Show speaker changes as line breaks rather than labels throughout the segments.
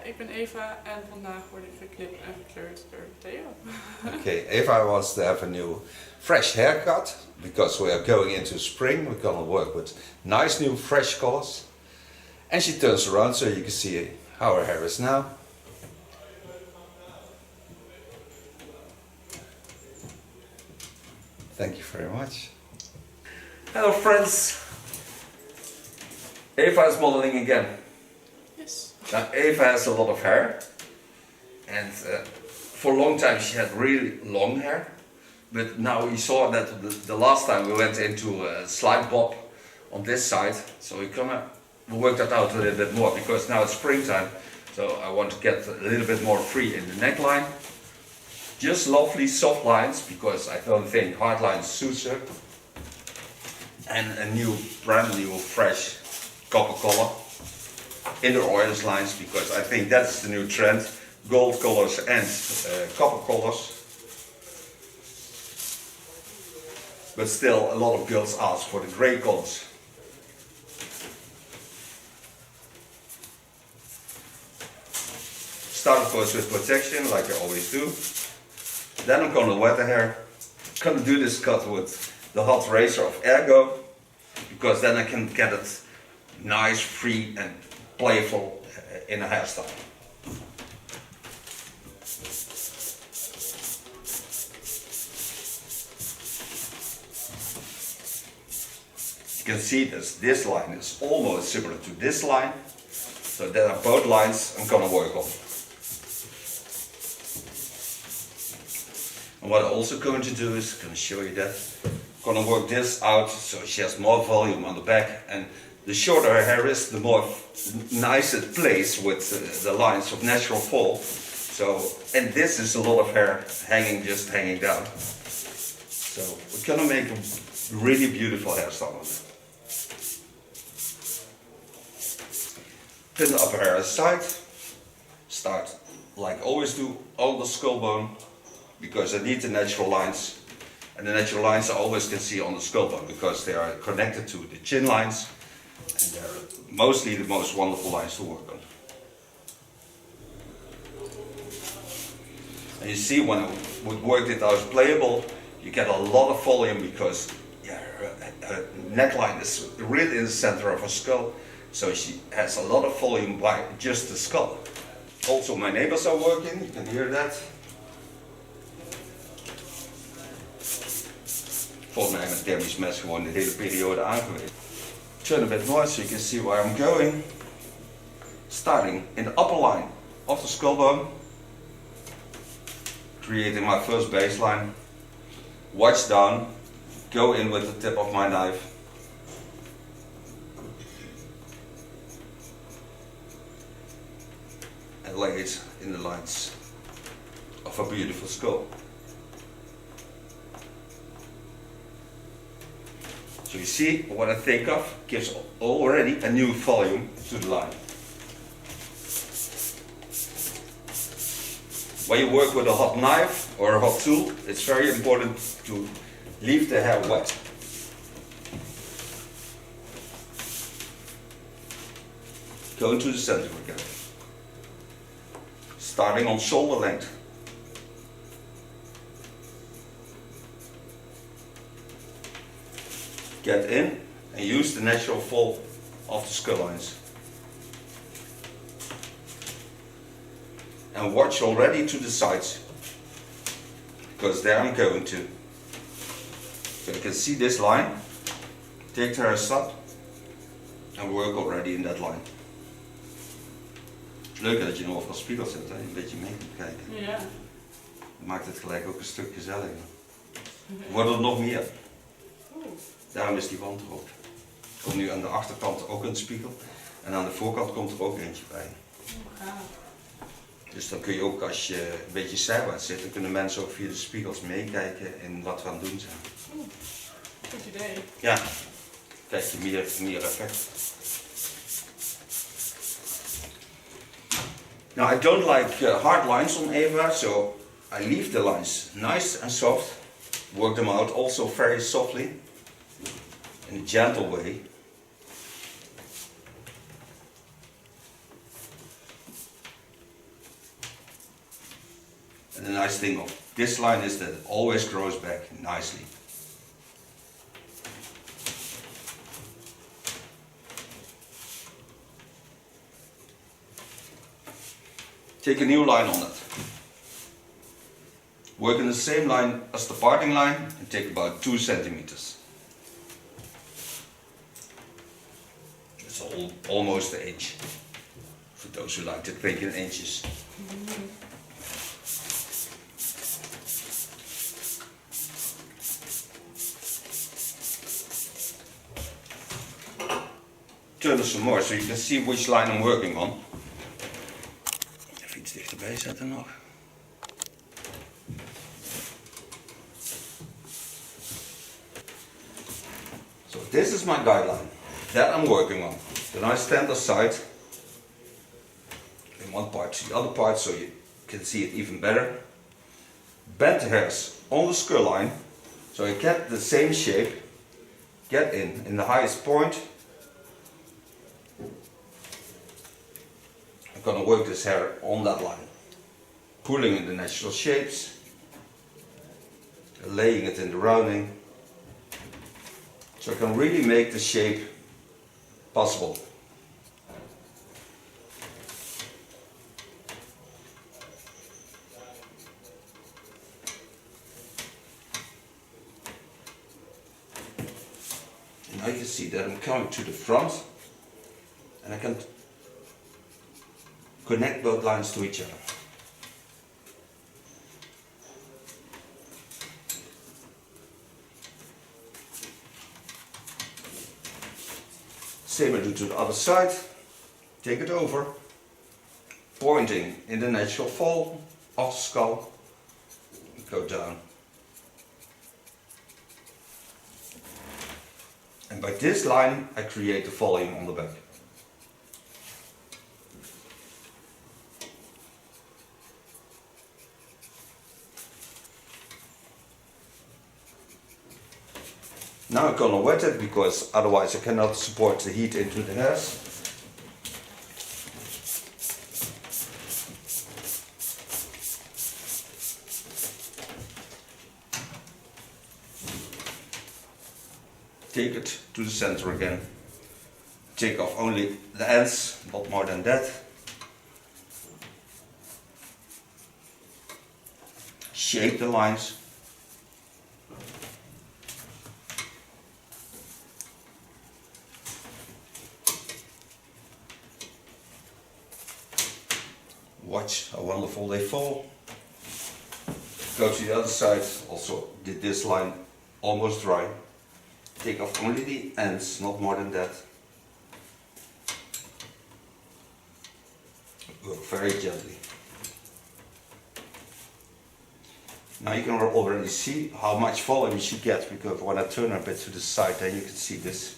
ik ben Eva en vandaag word ik geknipt en gekleurd door Theo.
Okay, Eva wants to have a new fresh haircut because we are going into spring. We're gonna work with nice new fresh colors. And she turns around so you can see how her hair is now. Thank you very much. Hello friends. Eva is modeling again.
Yes.
Now Eva has a lot of hair. And for a long time she had really long hair. But now we saw that the last time we went into a slight bob on this side. So we'll work that out a little bit more because now it's springtime. So I want to get a little bit more free in the neckline. Just lovely soft lines because I don't think hard lines suits her. And a brand new fresh copper color in the oils lines because I think that's the new trend. Gold colors and copper colors. But still a lot of girls ask for the grey colors. Start of course with protection like I always do. Then I'm gonna wet the hair. I'm gonna do this cut with the hot razor of Ergo because then I can get it nice, free and playful in a hairstyle. You can see this line is almost similar to this line. So there are both lines I'm gonna work on. And what I'm also going to do is, I'm going to show you that, I'm going to work this out so she has more volume on the back, and the shorter her hair is, the more nice it plays with the lines of natural fall. So, and this is a lot of hair just hanging down. So we're going to make a really beautiful hairstyle on it. Pin the upper hair aside, start like always do on the skull bone. Because I need the natural lines, and the natural lines I always can see on the skull bone because they are connected to the chin lines and they're mostly the most wonderful lines to work on. And you see when I would work it out playable, you get a lot of volume because her neckline is really in the center of her skull, so she has a lot of volume by just the skull. Also my neighbors are working, you can hear that. Volgens mij met thermisch mes gewoon de hele periode aangewezen. Turn a bit more so you can see where I'm going. Starting in the upper line of the skull bone. Creating my first baseline. Watch down. Go in with the tip of my knife. And lay it in the lines of a beautiful skull. So you see what I take off gives already a new volume to the line. When you work with a hot knife or a hot tool, it's very important to leave the hair wet. Go into the center again. Starting on shoulder length. Get in and use the natural fall of the skull lines. And watch already to the sides, because there I'm going to. So you can see this line, take the hair aside and work already in that line. Het is leuk dat je nog overal spiegels hebt, hè? Een beetje mee kunt kijken.
Ja.
Dat maakt het gelijk ook een stuk gezelliger. Wordt er nog meer. Daarom is die wand erop. Er komt nu aan de achterkant ook een spiegel en aan de voorkant komt er ook eentje bij. Dus dan kun je ook als je een beetje zijwaarts zit, dan kunnen mensen ook via de spiegels meekijken in wat we aan het doen zijn.
Goed idee.
Ja, krijg je meer effect. Now I don't like hard lines on Eva, so I leave the lines nice and soft. Work them out also very softly, in a gentle way. And the nice thing of this line is that it always grows back nicely. Take a new line on it. Work in the same line as the parting line and take about 2 centimeters. It's almost an inch, for those who like to think in inches. Turn it some more so you can see which line I'm working on. Even iets dichterbij zetten nog. So this is my guideline that I'm working on. Then I stand aside in one part to the other part so you can see it even better. Bend the hairs on the skull line so you get the same shape. Get in the highest point. I'm going to work this hair on that line, pulling in the natural shapes, laying it in the rounding, so I can really make the shape possible. And now you can see that I'm coming to the front and I can connect both lines to each other. Same I do to the other side. Take it over, pointing in the natural fall of the skull, go down. And by this line I create the volume on the back. Now I'm gonna wet it because otherwise I cannot support the heat into the hairs. Take it to the center again. Take off only the ends, not more than that. Shape the lines. Watch how wonderful they fall. Go to the other side, also did this line almost dry. Take off only the ends, not more than that. Work very gently. Now you can already see how much volume you should get, because when I turn a bit to the side then you can see this.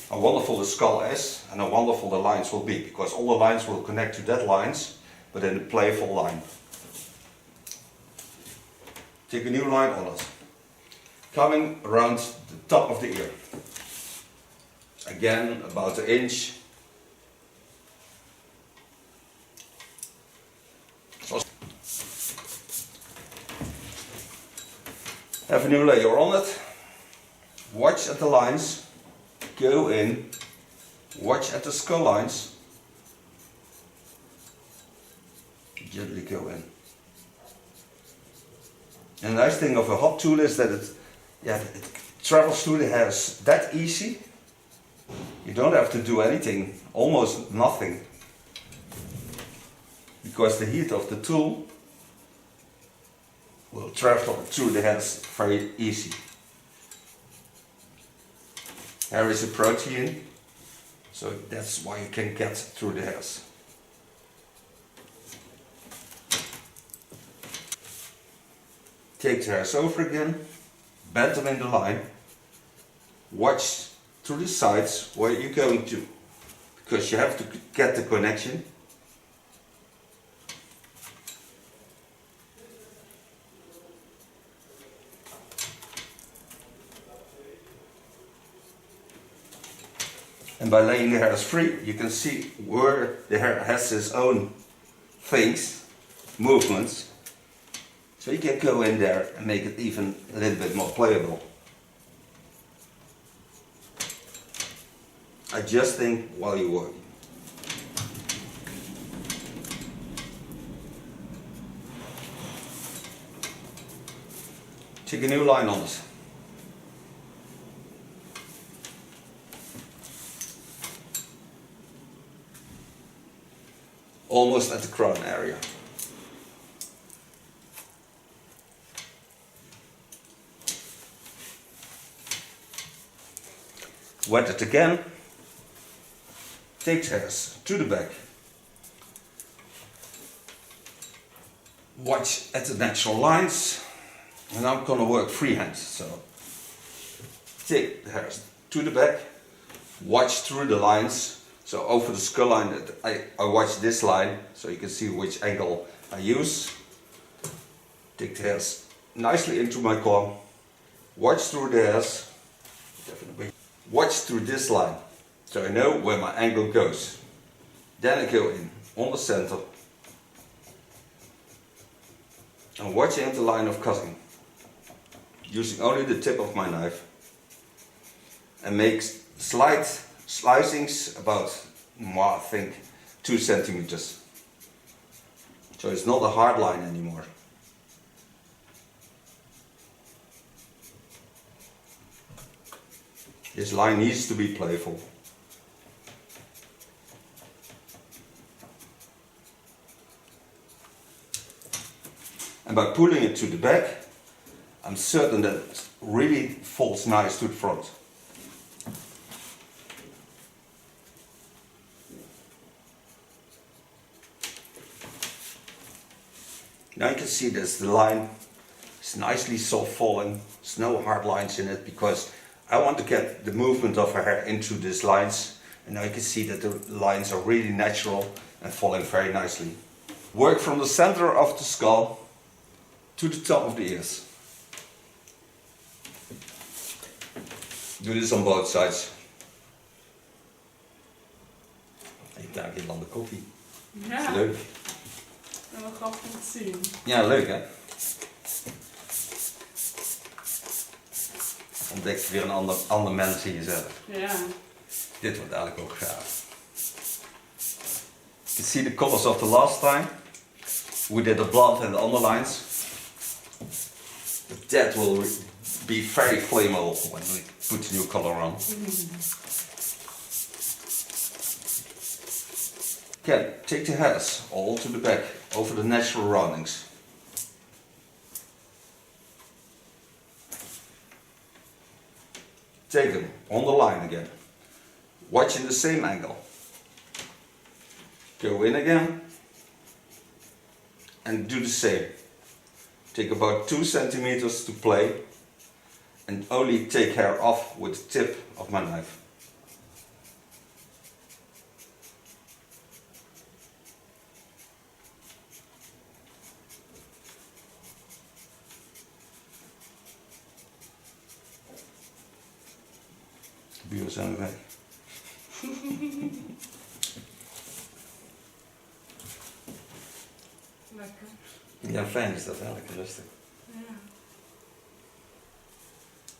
How wonderful the skull is and how wonderful the lines will be, because all the lines will connect to that lines, but in a playful line. Take a new line on it. Coming around the top of the ear. Again, about an inch. Have a new layer on it. Watch at the lines. Go in. Watch at the skull lines. Gently go in. And the nice thing of a hot tool is that it travels through the hairs that easy. You don't have to do anything, almost nothing, because the heat of the tool will travel through the hairs very easy. Hair is a protein, so that's why you can get through the hairs. Take the hairs over again, bend them in the line, watch through the sides where you're going to, because you have to get the connection. And by laying the hairs free, you can see where the hair has its own things, movements.
So you can go in there and make it even a little bit more playable. Adjusting while you work. Take a new line on it. Almost at the crown area. Wet it again. Take hairs to the back. Watch at the natural lines. And I'm gonna work freehand. So take the hairs to the back. Watch through the lines. So over the skull line, I watch this line so you can see which angle I use. Take the hairs nicely into my comb. Watch through the hairs. Watch through this line so I know where my angle goes. Then I go in on the center and watching the line of cutting. Using only the tip of my knife and make slight slicings about, I think, 2 centimeters. So it's not a hard line anymore. This line needs to be playful. And by pulling it to the back, I'm certain that it really falls nice to the front. Now you can see that the line is nicely soft falling. There's no hard lines in it because I want to get the movement of her hair into these lines. And now you can see that the lines are really natural and falling very nicely. Work from the center of the skull to the top of the ears. Do this on both sides. Ik krijg hier dan de koffie.
Ja.
Is leuk.
En wel grappig om te zien.
Ja, leuk hè? Ontdekt weer een ander mens in jezelf.
Ja.
Dit wordt eigenlijk ook gaaf. You can see the colors of the last time. We did the blonde and the underlines. But that will be very flammable when we put the new color on. Okay, take the hairs all to the back over the natural roundings. Take them on the line again. Watch in the same angle. Go in again and do the same. Take about 2 centimeters to play and only take hair off with the tip of my knife. De buren zijn weg.
Lekker.
Ja, fijn is dat, hè? Lekker rustig.
Ja.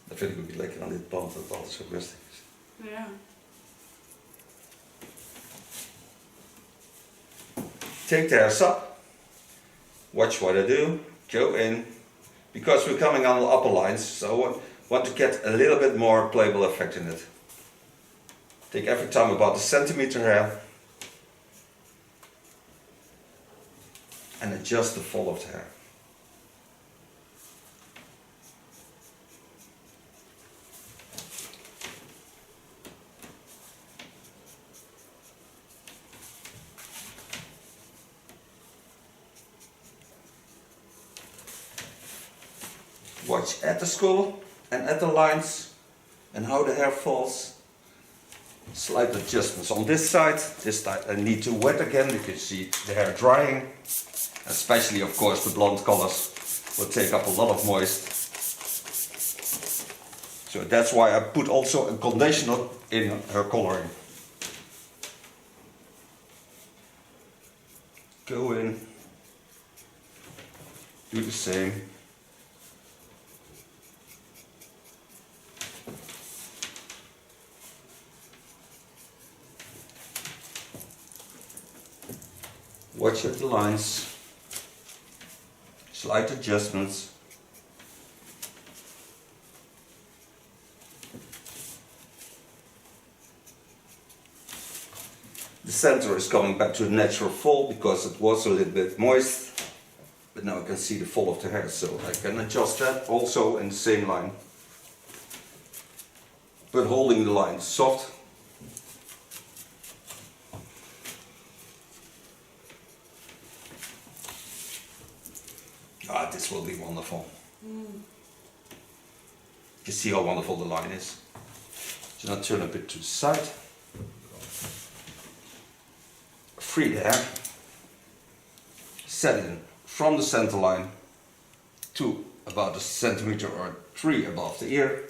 Dat vind ik ook lekker aan dit band, dat het altijd zo rustig is.
Ja.
Take the hairs up. Watch what I do. Go in. Because we're coming on the upper lines, so I want to get a little bit more playable effect in it. Take every time about a centimeter hair and adjust the fall of the hair. Watch at the skull and at the lines and how the hair falls. Slight adjustments on this side I need to wet again. You can see the hair drying, especially of course the blonde colors will take up a lot of moist. So that's why I put also a conditioner in her coloring. Go in Do the same. Watch at the lines, slight adjustments. The center is coming back to a natural fall because it was a little bit moist, but now I can see the fall of the hair, so I can adjust that also in the same line, but holding the line soft. Ah, this will be wonderful. You see how wonderful the line is. So now turn a bit to the side. Free the hair. Set in from the center line to about a centimeter or 3 above the ear.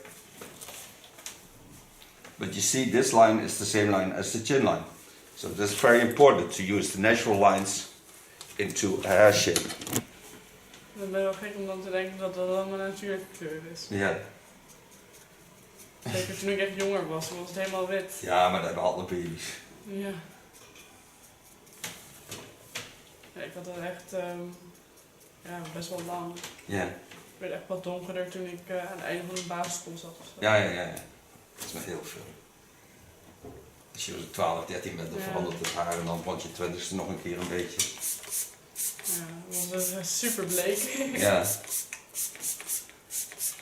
But you see, this line is the same line as the chin line. So it's very important to use the natural lines into a hair shape.
Dan ben je wel gek om dan te denken dat dat allemaal een natuurlijke kleur is.
Ja.
Zeker toen ik echt jonger was, toen was het helemaal wit.
Ja, maar dat hebben alle baby's.
Ja. Ja, ik had dat echt ja, best wel lang.
Ja.
Ik werd echt wat donkerder toen ik aan het einde van de basisschool zat of zo.
Ja. Dat is met heel veel. Als je 12, 13 bent, dan verandert het haar en dan rond je 20ste nog een keer een beetje.
Ja, dat was super bleek.
Ja.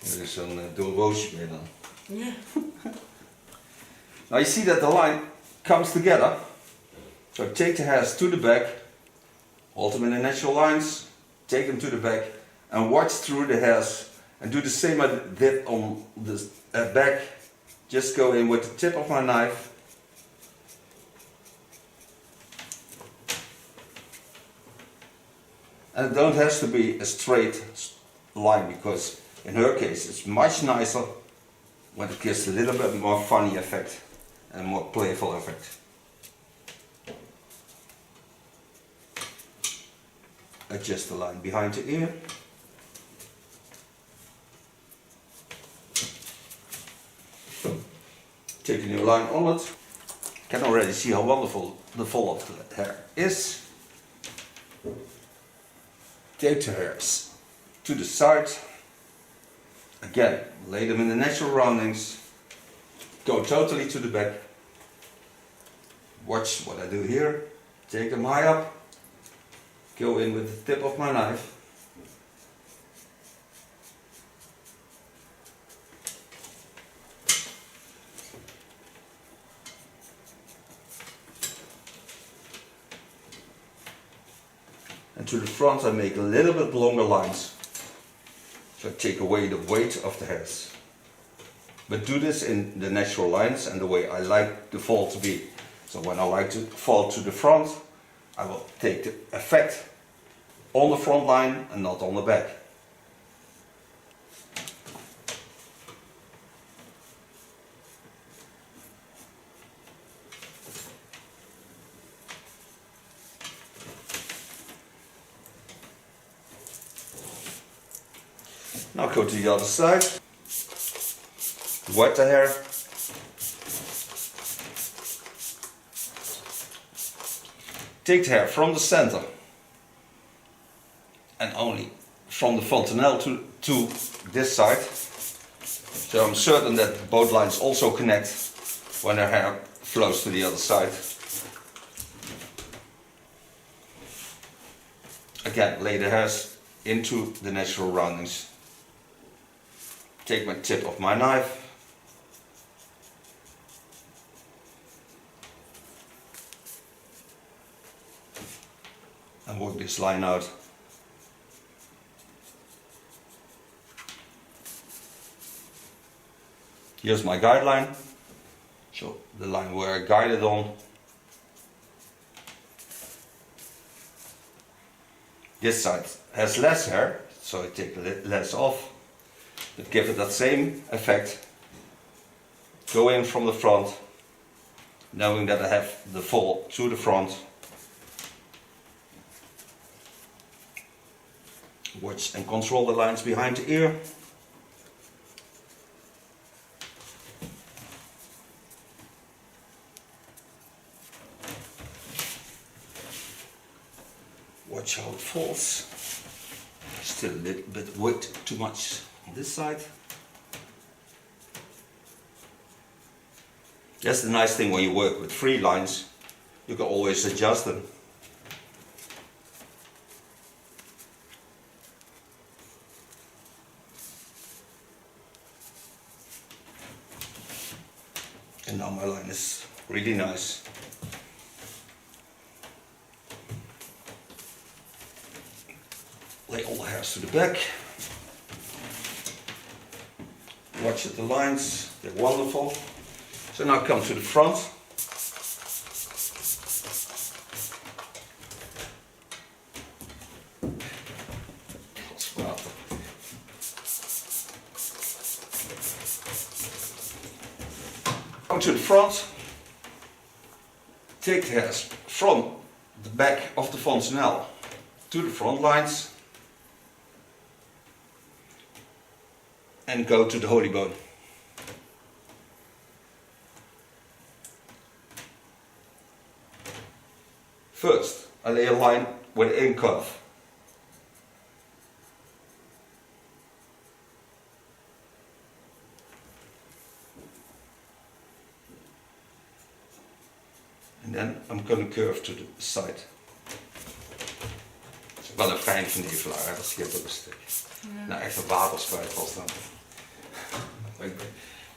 Er is zo'n doorroosje mee dan.
Ja.
Now you see that the line comes together. So take the hairs to the back, hold them in the natural lines, take them to the back and watch through the hairs and do the same I did on the back. Just go in with the tip of my knife. And it don't have to be a straight line, because in her case it's much nicer when it gives a little bit more funny effect and more playful effect. Adjust the line behind the ear. Take a new line on it. Can already see how wonderful the fall of the hair is. Take the hairs to the side. Again, lay them in the natural roundings. Go totally to the back. Watch what I do here. Take them high up. Go in with the tip of my knife. And to the front I make a little bit longer lines. So I take away the weight of the hairs. But do this in the natural lines and the way I like the fall to be. So when I like to fall to the front, I will take the effect on the front line and not on the back. Now go to the other side. Wet the hair. Take the hair from the center and only from the fontanelle to this side. So I'm certain that both lines also connect when the hair flows to the other side. Again, lay the hairs into the natural roundings. Take my tip of my knife. And work this line out. Here's my guideline. So the line where I guided on. This side has less hair, so I take less off. But give it that same effect. Go in from the front, knowing that I have the fall to the front. Watch and control the lines behind the ear. Watch how it falls. Still a little bit weight too much on this side. That's the nice thing when you work with free lines. You can always adjust them. And now my line is really nice. Lay all the hairs to the back. Watch at the lines, they're wonderful. So now come to the front. Come to the front. Take the hairs from the back of the fontanelle to the front lines. And go to the holy bone. First, I lay a line with an curve. En dan I'm going to curve to the side. Het is wel een fijn vernevelaar, dat scheelt ook een stuk. Ja. Nou, echt een waterspuit was dan. Ik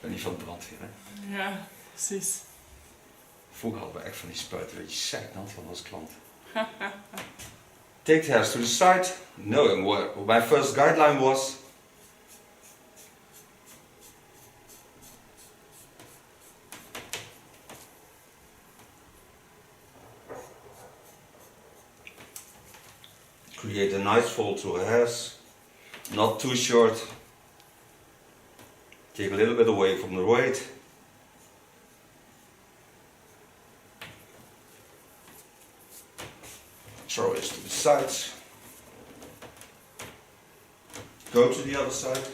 ben niet van de brandweer, hè?
Ja, precies.
Vroeger hadden we echt van die spuiten, weet je, zeiknat van als klant. Take the hairs to the side, knowing what my first guideline was. Create a nice fold to her hairs, not too short. Take a little bit away from the weight. Throw it to the sides. Go to the other side.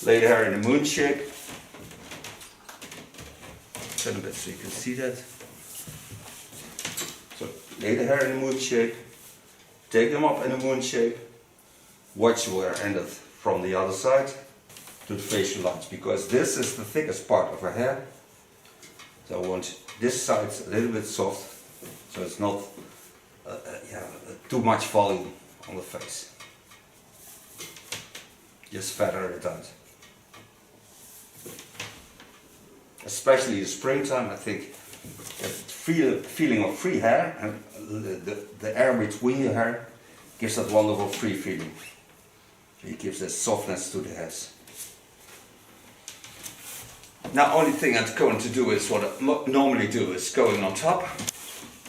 Lay the hair in a moon shape. Turn a bit so you can see that. So lay the hair in a moon shape. Take them up in a moon shape. Watch where I ended from the other side to the facial lines, because this is the thickest part of her hair. So I want this side a little bit soft, so it's not too much volume on the face. Just feather it out. Especially in springtime, I think the feeling of free hair and the air between your hair gives that wonderful free feeling. It gives that softness to the hairs. Now, only thing I'm going to do is what I normally do is going on top.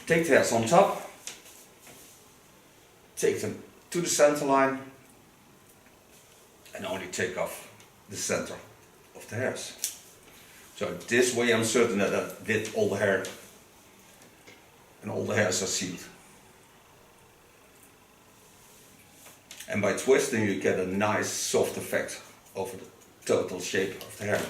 Take the hairs on top. Take them to the center line. And only take off the center of the hairs. So this way I'm certain that I did all the hair. And all the hairs are sealed. And by twisting you get a nice soft effect over the total shape of the hair.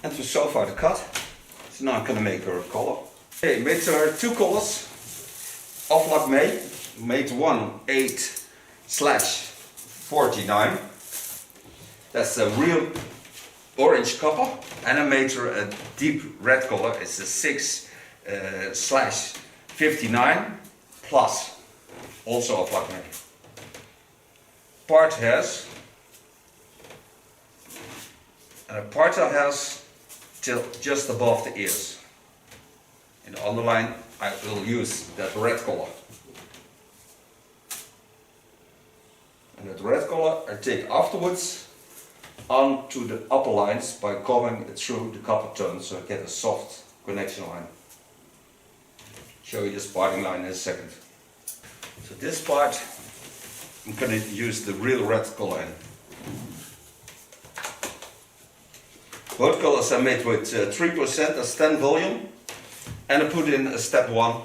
And so far the cut. So now I'm going to make her a color. Okay, made her two colors. Aflag made one 8/49. That's a real orange copper. And I made her a deep red color. It's a 6/59 plus. Also aflag made. Part hairs. And a part hairs till just above the ears. In the underline I will use that red color. And that red color I take afterwards onto the upper lines by going it through the copper tone, so I get a soft connection line. Show you this parting line in a second. So this part I'm going to use the real red color in. Both colors are made with 3% as 10 volume, and I put in a step 1,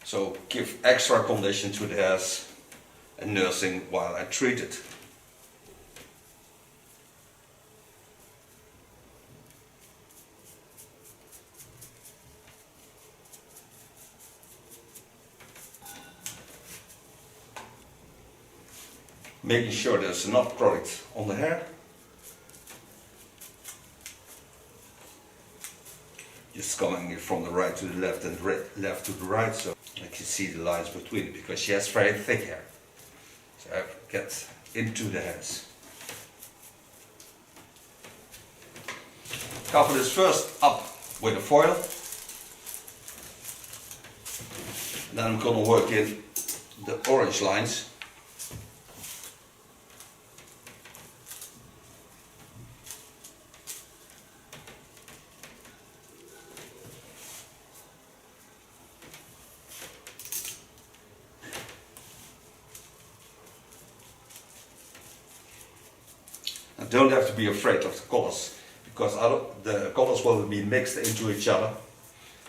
so give extra condition to the hairs and nursing while I treat it. Making sure there's enough product on the hair. Just coming from the right to the left and left to the right, so I can see the lines between, because she has very thick hair. So I get into the hairs. Cover this first up with a foil. And then I'm going to work in the orange lines. Don't have to be afraid of the colors, because the colors will be mixed into each other.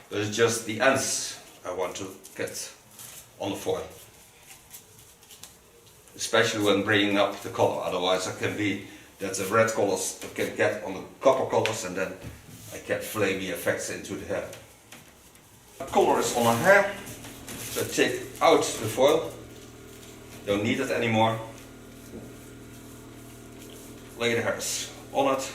But it's just the ends I want to get on the foil, especially when bringing up the color. Otherwise, it can be that the red colors can get on the copper colors, and then I get flamey effects into the hair. The color is on a hair, so I take out the foil. Don't need it anymore. Lay the hairs on it.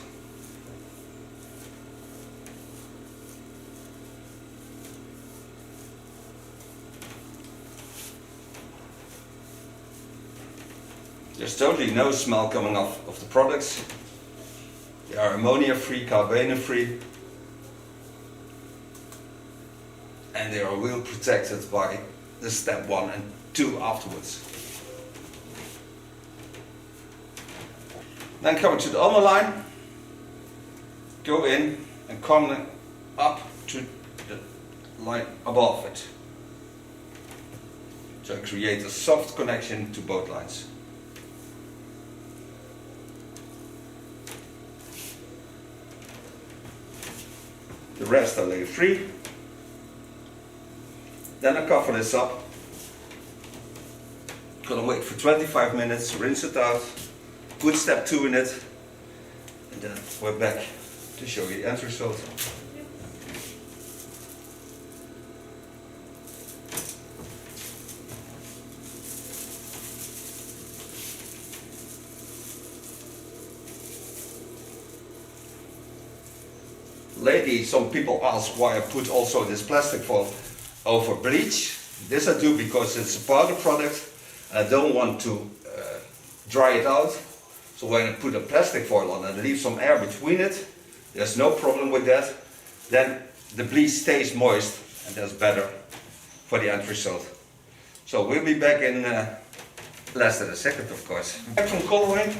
There's totally no smell coming off of the products. They are ammonia free, carbon free, and they are well protected by the step 1 and 2 afterwards. Then coming to the underline, go in and come up to the line above it. So I create a soft connection to both lines. The rest I lay free. Then I cover this up. Gonna wait for 25 minutes, rinse it out. Put step 2 in it, and then we're back to show you the end result. Lately, some people ask why I put also this plastic foil over bleach. This I do because it's a powder product, and I don't want to dry it out. So when I put a plastic foil on and leave some air between it, there's no problem with that. Then the bleach stays moist, and that's better for the end result. So we'll be back in less than a second, of course. Back from coloring,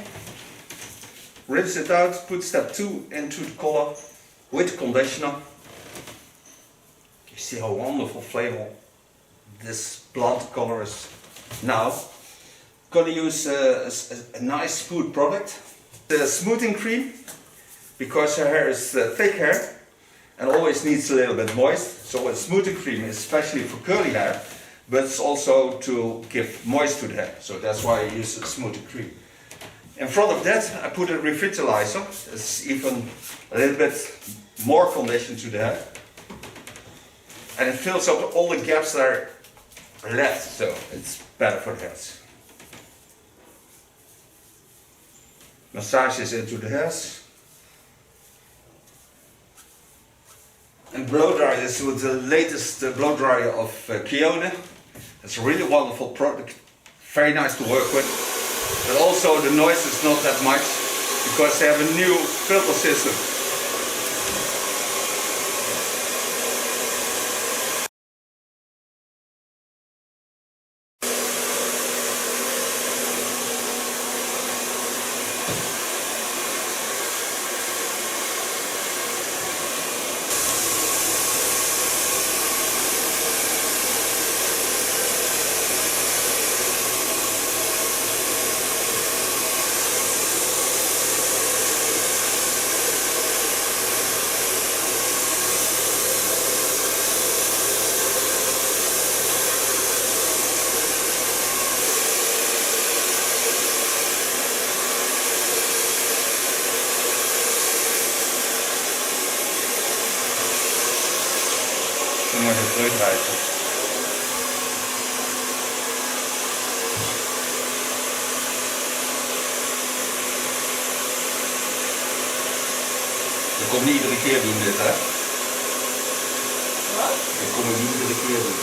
rinse it out, put step 2 into the color with conditioner. You see how wonderful flavor this blonde color is now. Gonna use a nice smooth product. The smoothing cream, because her hair is thick hair and always needs a little bit moist. So a smoothing cream is especially for curly hair, but it's also to give moist to the hair. So that's why I use a smoothing cream. In front of that I put a revitalizer. It's even a little bit more condition to the hair. And it fills up all the gaps that are left, so it's better for the hairs. Massages into the hairs. And blow dry this with the latest blow dryer of Keone. It's a really wonderful product, very nice to work with. But also the noise is not that much because they have a new filter system. hairdresser. Dat kom niet iedere keer doen dit, hè?
Wat?
Dat kom ik niet iedere keer doen.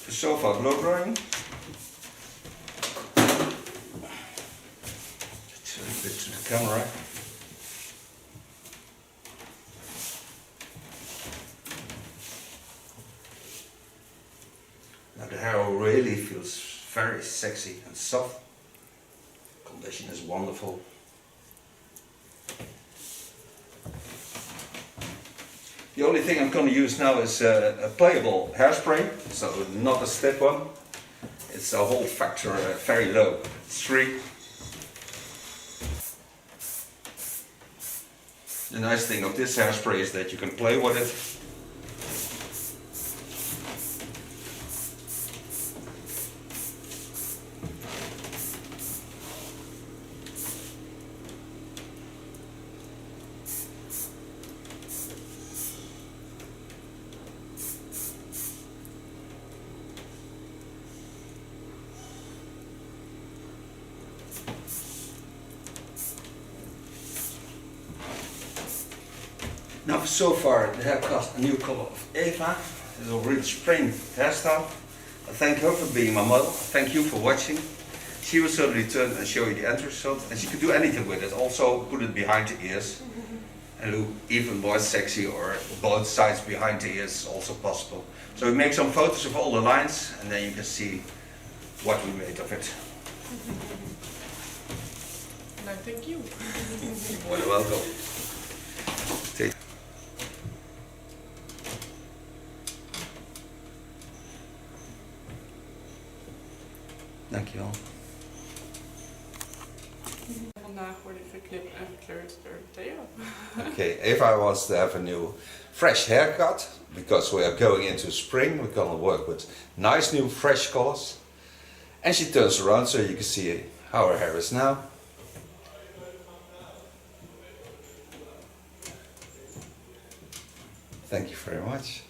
So far blow drying. Let's a bit to the camera. Now the hair really feels very sexy and soft. Condition is wonderful. The only thing I'm going to use now is a playable hairspray, so not a stiff one. It's a whole factor very low, it's 3. The nice thing of this hairspray is that you can play with it. Now so far the haircut, a new color of Eva. It's a really spring hairstyle. I thank her for being my model. Thank you for watching. She will certainly turn and show you the end result. And she could do anything with it. Also put it behind the ears and look even more sexy, or both sides behind the ears is also possible. So we make some photos of all the lines and then you can see what we made of it.
And I thank you.
You're more than welcome. Dankjewel.
Vandaag word ik geknipt en gekleurd door Theo.
Okay, Eva wants to have a new fresh haircut because we are going into spring. We're gonna work with nice new fresh colors. And she turns around so you can see how her hair is now. Thank you very much.